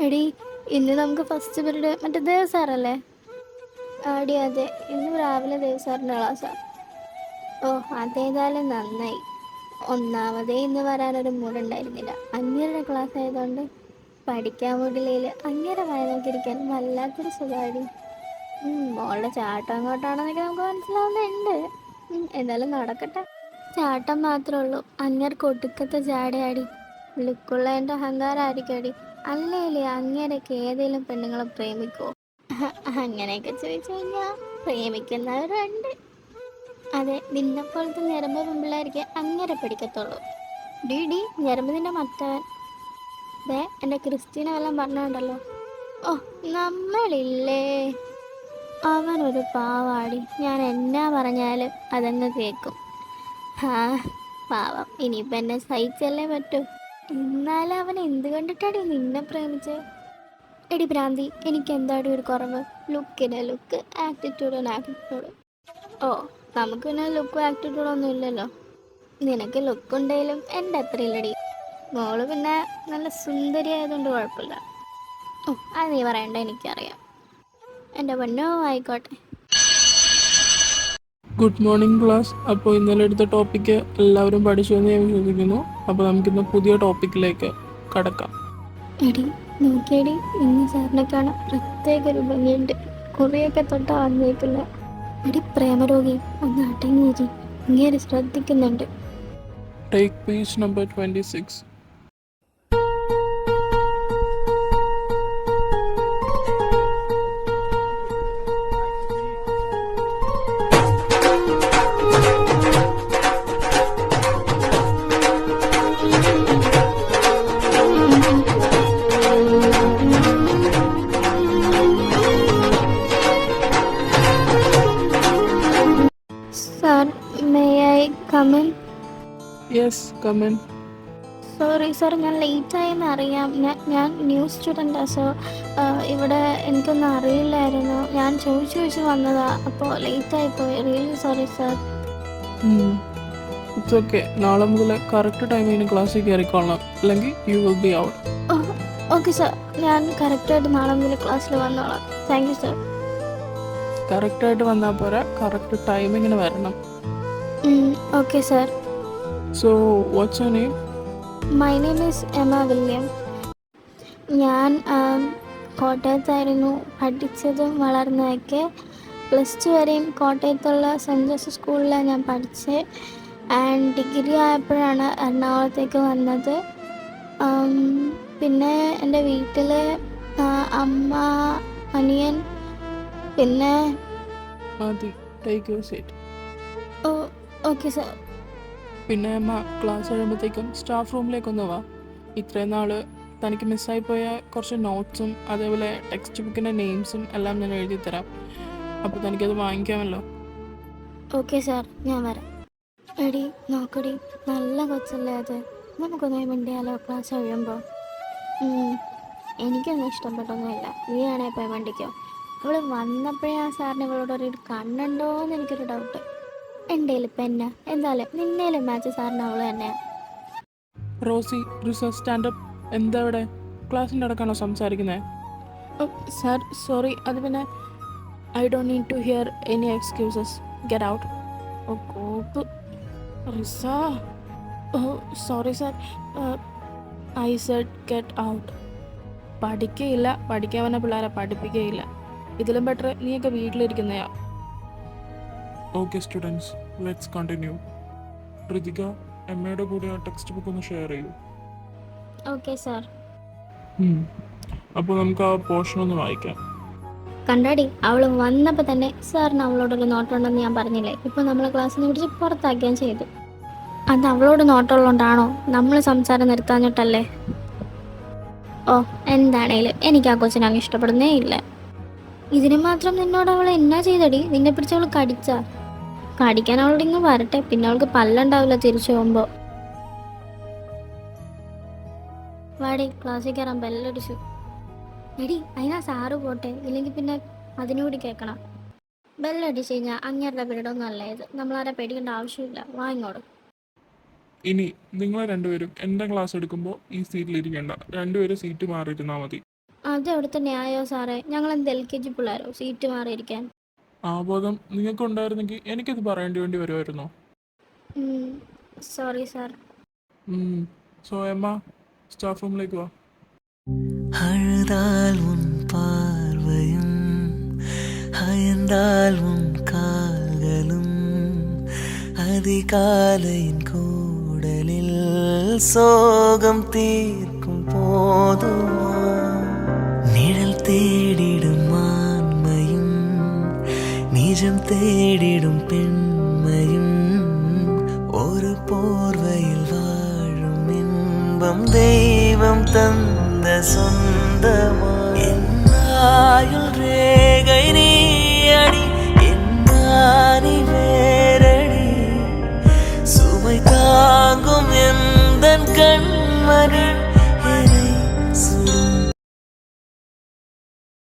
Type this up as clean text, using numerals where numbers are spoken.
എടി, ഇന്ന് നമുക്ക് ഫസ്റ്റ് പീരീഡ് മറ്റേ ദേവ് സാറല്ലേ? ആടി അതെ, ഇന്ന് രാവിലെ ദേവ് സാറിൻ്റെ ക്ലാസ്സാ. ഓ, അതേതായാലും നന്നായി. ഒന്നാമതേ ഇന്ന് വരാനൊരു മൂടുണ്ടായിരുന്നില്ല. അങ്ങേരുടെ ക്ലാസ് ആയതുകൊണ്ട് പഠിക്കാൻ മൂടില്ലേല് അങ്ങേരെ വായ നോക്കിയിരിക്കാൻ വല്ലാത്തൊരു സുഖമാടി. മോളുടെ ചാട്ടം അങ്ങോട്ടാണെന്നൊക്കെ നമുക്ക് മനസ്സിലാവുന്നുണ്ട്. എന്തായാലും നടക്കട്ടെ. ചാട്ടം മാത്രമേ ഉള്ളൂ, അങ്ങേർക്ക് ഒടുക്കത്തെ ചാടയാടി. ലുക്കുള്ളതിൻ്റെ അഹങ്കാരമായിരിക്കും അടി. അല്ലേലേ അങ്ങേരൊക്കെ ഏതെങ്കിലും പെണ്ണുങ്ങളെ പ്രേമിക്കുമോ? അങ്ങനെയൊക്കെ ചോദിച്ചു കഴിഞ്ഞാൽ പ്രേമിക്കുന്നവരുണ്ട്. അതെ, നിന്നെപ്പോലത്തെ ഞരമ്പ് പെൺപിള്ളേർക്ക് അങ്ങേരെ പിടിക്കത്തുള്ളൂ. ഡി ഞരമ്പ് നിന്റെ മറ്റവൻ എൻ്റെ ക്രിസ്റ്റീന എല്ലാം പറഞ്ഞുണ്ടല്ലോ. ഓ, നമ്മളില്ലേ, അവനൊരു പാവാടി. ഞാൻ എന്നാ പറഞ്ഞാലും അതങ്ങ് കേൾക്കും. ആ പാവം, ഇനിയിപ്പോൾ എന്നെ സഹിച്ചല്ലേ പറ്റൂ. എന്നാലും അവൻ എന്ത് കണ്ടിട്ടാടി നിന്നെ പ്രേമിച്ചേ? എടി ഭ്രാന്തി, എനിക്ക് എന്താടി ഒരു കുറവ്? ലുക്കിന് ലുക്ക്, ആറ്റിറ്റ്യൂഡിന് ആറ്റിറ്റ്യൂഡ്. ഓ, നമുക്ക് പിന്നെ ലുക്കും ആറ്റിറ്റ്യൂഡും ഒന്നും ഇല്ലല്ലോ. നിനക്ക് ലുക്കുണ്ടെങ്കിലും എൻ്റെ അത്ര ഇല്ലടി. മോള് പിന്നെ നല്ല സുന്ദരി ആയതുകൊണ്ട് കുഴപ്പമില്ല. ഓ, അത് നീ പറയണ്ട, എനിക്കറിയാം. എൻ്റെ പൊന്നോ, ആയിക്കോട്ടെ. Good morning class. അപ്പോൾ ഇന്നലെ എടുത്ത ടോപ്പിക്ക് എല്ലാവരും പഠിച്ചു എന്ന് ഞാൻ വിശ്വസിക്കുന്നു. അപ്പോൾ നമുക്കിന്ന് പുതിയ ടോപ്പിക്കിലേക്ക് കടക്കാം. എടി നോക്കിയടി, ഇന്ന് സാറിനെ കാണാൻ പ്രത്യേക ഒരു ഭംഗിയുണ്ട്. കുറേയൊക്കെ തൊട്ടാ വന്നേക്കില്ല. എടി പ്രേമരോഗി, ഒന്ന് അടങ്ങിയിരി, ഇങ്ങനെ ശ്രദ്ധിക്കുന്നുണ്ട്. Take page number 26. Sir, may I come in? Yes, come in. Sorry sir, ഞാൻ ലേറ്റായെന്ന് അറിയാം. ഞാൻ ന്യൂ സ്റ്റുഡൻറ്റാ. സോ ഇവിടെ എനിക്കൊന്നും അറിയില്ലായിരുന്നു. ഞാൻ ചോദിച്ചു വന്നതാ, അപ്പോൾ ലേറ്റായിപ്പോയി. Really sorry sir. It's okay. നാളെ മുതൽ കറക്റ്റ് ടൈമിന് ക്ലാസ്സിൽ കയറിക്കൊള്ളണം, അല്ലെങ്കിൽ you will be out. Okay sir, ഞാൻ കറക്റ്റായിട്ട് നാളെ മുതൽ ക്ലാസ്സിൽ വന്നോളാം. Thank you sir. കറക്റ്റായിട്ട് വന്നാൽ പോരാ, കറക്റ്റ് ടൈമിങ്ങിന് വരണം. Okay sir. So what's your name? My name is Emma William. ഞാൻ കോട്ടയത്തായിരുന്നു പഠിച്ചതും വളർന്നതൊക്കെ. +2 വരെയും കോട്ടയത്തുള്ള സെൻറ്റ് ജോസഫ് സ്കൂളിലാണ് ഞാൻ പഠിച്ചത്. ആൻഡ് ഡിഗ്രി ആയപ്പോഴാണ് എറണാകുളത്തേക്ക് വന്നത്. പിന്നെ എൻ്റെ വീട്ടിൽ അമ്മ, അനിയൻ, പിന്നെ മതി, take your seat. Okay sir. പിന്നെ അമ്മ, ക്ലാസ് കഴിയുമ്പോഴത്തേക്കും സ്റ്റാഫ് റൂമിലേക്കൊന്ന് വാ. ഇത്രയും നാൾ തനിക്ക് മിസ്സായിപ്പോയ കുറച്ച് നോട്ട്സും അതേപോലെ ടെക്സ്റ്റ് ബുക്കിൻ്റെ നെയിംസും എല്ലാം ഞാൻ എഴുതി തരാം. അപ്പോൾ തനിക്കത് വാങ്ങിക്കാമല്ലോ. ഓക്കെ സാർ, ഞാൻ വരാം. എടി നോക്കടി, നല്ല കൊച്ചല്ലേ അത്. നമുക്കൊന്ന് മിണ്ടിയാലോ ക്ലാസ് കഴിയുമ്പോൾ? എനിക്കൊന്നും ഇഷ്ടപ്പെട്ടൊന്നുമില്ല. നീ ആണേ പോയി വണ്ടിക്കോ. അവൾ വന്നപ്പോഴേ ആ സാറിന് ഇവളോടൊരു കണ്ണുണ്ടോ എന്ന് എനിക്കൊരു ഡൗട്ട്. എൻ്റെ കയ്യിൽ പെന്ന, എന്തായാലും നിന്നേലും മാച്ച് സാറിന് അവൾ തന്നെയാണ്. Rosie, research stand up. എന്താ ഇവിടെ ക്ലാസ്സിൻ്റെ അടക്കാണോ സംസാരിക്കുന്നത്? സാർ സോറി, അത് പിന്നെ I don't need to hear any excuses. Get out. ഓ കോപ്പ്. റിസ, oh sorry sir, I said get out. പഠിക്കുകയില്ല, പഠിക്കാൻ വന്ന പിള്ളേരെ പഠിപ്പിക്കുകയില്ല. ഇതിലും ബെറ്റർ നീയൊക്കെ വീട്ടിലിരിക്കുന്നയാ. Okay students, let's continue. Ritika, എമ്മയുടെ കൂടെ ആ ടെക്സ്റ്റ് ബുക്ക് ഒന്ന് ഷെയർ ചെയ്യൂ. Okay sir. അപ്പോൾ നമുക്ക് ആ പോർഷൻ ഒന്ന് വായിക്കാം. കണ്ടാടി, അവൾ വന്നപ്പോൾ തന്നെ സാറിന് അവളോടൊരു നോട്ടമുണ്ടെന്ന് ഞാൻ പറഞ്ഞില്ലേ. ഇപ്പോൾ നമ്മൾ ക്ലാസ്സിൽ നിന്ന് പിടിച്ച് പുറത്താക്കുകയും ചെയ്തു. അത് അവളോട് നോട്ടമുള്ളതുകൊണ്ടാണോ? നമ്മൾ സംസാരം നിർത്താഞ്ഞിട്ടല്ലേ? ഓ, എന്താണേലും എനിക്ക് ആ കൊച്ചിനെ അങ്ങ് ഇഷ്ടപ്പെടുന്നേ ഇല്ല. ഇതിന് മാത്രം നിന്നോട് അവൾ എന്നാ ചെയ്തടി? നിന്നെ പിടിച്ച് അവൾ കടിച്ചാ? കടിക്കാൻ അവളുടെ ഇങ്ങ് വരട്ടെ, പിന്നെ അവൾക്ക് പല്ലുണ്ടാവില്ല തിരിച്ചു പോകുമ്പോൾ. വാടി, ക്ലാസ്സിൽ കയറാൻ ബെല്ലടിച്ചു. എടി, അതിനാ സാറ് പോട്ടെ, ഇല്ലെങ്കിൽ പിന്നെ അതിനുകൂടി കേൾക്കണം. ബെല്ലടിച്ച് കഴിഞ്ഞാൽ അങ്ങേരുടെ പീരീഡൊന്നും അല്ല ഇത്. നമ്മളാരെ പേടിക്കേണ്ട ആവശ്യമില്ല. വാങ്ങിക്കോടും. ഇനി നിങ്ങൾ രണ്ടുപേരും എൻ്റെ ക്ലാസ് എടുക്കുമ്പോൾ ഈ സീറ്റിലിരിക്കേണ്ട. രണ്ടുപേരും സീറ്റ് മാറിയിരുന്നാൽ മതി. അത് അവിടുത്തെ ന്യായോ സാറേ? ഞങ്ങളെന്ത് LKG പിള്ളേരോ സീറ്റ് മാറിയിരിക്കാൻ? ആ ബോധം നിങ്ങൾക്ക് ഉണ്ടായിരുന്നെങ്കിൽ എനിക്കത് പറയേണ്ടി വേണ്ടി വരുമായിരുന്നോ? Sorry sir. So Emma, staff റൂമിലേക്ക് വാ. அழுதால் உன் பார்வையும் அயர்ந்தால் உன் கால்களும் அதிகாலையின் கூடலில் சோகம் தீர்க்கும் போதுமா நிழல் தேடிடும் ஆண்மையும் நிஜம் தேடிடும் பெண்மையும் ஒரு போர்வையில் வாழும் இன்பம் தெய்வம் தந்த சொந்தமா என்னாயுள் ரேகை நீயடி என்னானி வேரடி சுமை தாங்கும் எந்தன் கண்மணி